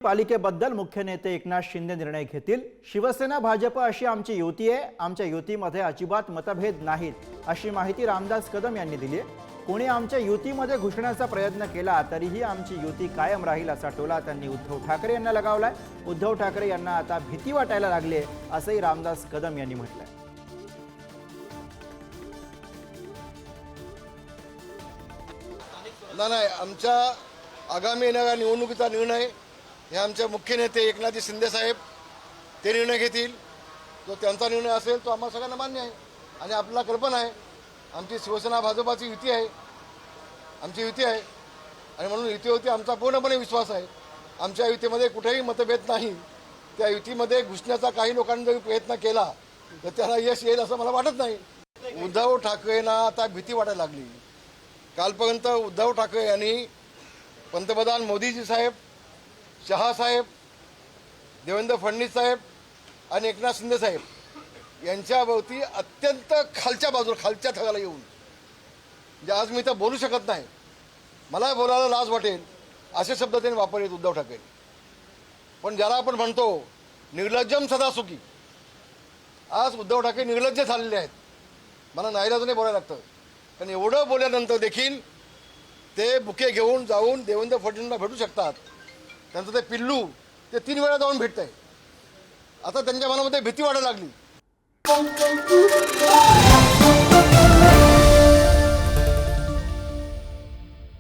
पालिकेबद्दल मुख्य नेते एकनाथ शिंदे निर्णय घेतील। शिवसेना भाजप अशी आमची युती आहे, आमच्या युतीमध्ये अजिबात मतभेद नाहीत अशी माहिती रामदास कदम यांनी दिली आहे। कोणी आमच्या युतीमध्ये घुसण्याचा प्रयत्न केला तरीही आमची युती कायम राहील असा टोला त्यांनी उद्धव ठाकरे यांना लगावलाय। उद्धव ठाकरे यांना आता भीती वाटायला लागली आहे असंही रामदास कदम यांनी म्हटलंय। नाही, आमच्या आगामी येणाऱ्या निवडणुकीचा निर्णय हे आमचे मुख्य नेते एकनाथ शिंदे साहेब ते निर्णय घेतील। जो त्यांचा निर्णय असेल तो आम्हाला सगळ्यांना मान्य आहे आणि आपल्याला कल्पना आहे आमची शिवसेना भाजपाची युती आहे, आमची युती आहे आणि म्हणून युतीवरती आमचा पूर्णपणे विश्वास आहे। आमच्या युतीमध्ये कुठेही मतभेद नाही। त्या युतीमध्ये घुसण्याचा काही लोकांनी जरी प्रयत्न केला तर त्याला यश येईल असं मला वाटत नाही। उद्धव ठाकरेंना आता भीती वाटायला लागली। कालपर्यंत उद्धव ठाकरे यांनी पंतप्रधान मोदीजी साहेब, शहा साहेब, देवेंद्र फडणवीस साहेब आणि एकनाथ शिंदे साहेब यांच्यावरती अत्यंत खालच्या थराला येऊन जे आज मी इथं बोलू शकत नाही, मला बोलायला लाज वाटेल असे शब्द त्यांनी वापरलेत उद्धव ठाकरे। पण ज्याला आपण म्हणतो निर्लज्जम सदा सुखी, आज उद्धव ठाकरे निर्लज्ज झालेले आहेत। मला नाईलाजाने बोलायला लागतं, पण एवढं बोलल्यानंतर देखील ते बुके घेऊन जाऊन देवेंद्र फडणवीसला भेटू शकतात। त्यांचं ते पिल्लू ते 3 वेळा जाऊन भेटतंय। आता त्यांच्या मनामध्ये भीती वाटायला लागली।